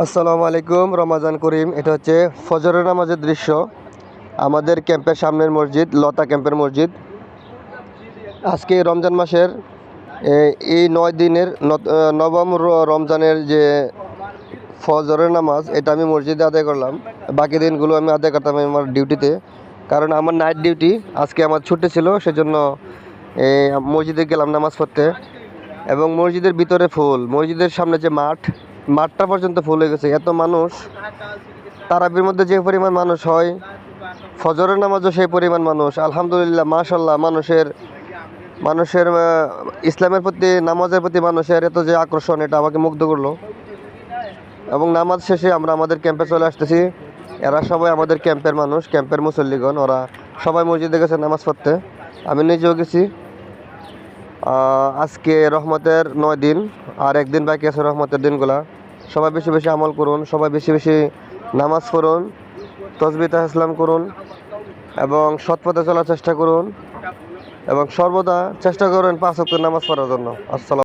আসসালামু আলাইকুম। রমাজান করিম। এটা হচ্ছে ফজরের নামাজের দৃশ্য। আমাদের ক্যাম্পের সামনের মসজিদ, লতা ক্যাম্পের মসজিদ। আজকে রমজান মাসের এই 9 দিনের নবম রমজানের যে ফজরের নামাজ, এটা আমি মসজিদে আদায় করলাম। বাকি দিনগুলো আমি আদায় করতাম আমার ডিউটিতে, কারণ আমার নাইট ডিউটি। আজকে আমার ছুটি ছিল, সেজন্য মসজিদে গেলাম নামাজ পড়তে। এবং মসজিদের ভিতরে ফুল, মসজিদের সামনে যে মাঠটা পর্যন্ত ফুল হয়ে গেছে। এত মানুষ, তারাবির মধ্যে যে পরিমাণ মানুষ হয়, ফজরের নামাজও সেই পরিমাণ মানুষ। আলহামদুলিল্লাহ, মাশাল্লাহ। মানুষের ইসলামের প্রতি, নামাজের প্রতি মানুষের এত যে আকর্ষণ, এটা আমাকে মুগ্ধ করলো। এবং নামাজ শেষে আমরা আমাদের ক্যাম্পে চলে আসতেছি। এরা সবাই আমাদের ক্যাম্পের মানুষ, ক্যাম্পের মুসল্লিগণ। ওরা সবাই মসজিদে গেছে নামাজ পড়তে, আমি নিজেও গেছি। আজকে রহমতের 9 দিন, আর একদিন বাকি আছে রহমতের দিনগুলা। সবাই বেশি বেশি আমল করুন, সবাই বেশি বেশি নামাজ পড়ুন, তসবিহ তাহসলাম করুন, এবং সৎ পথে চলার চেষ্টা করুন, এবং সর্বদা চেষ্টা করুন 5 ওয়াক্ত নামাজ পড়ার জন্য। আসসালাম।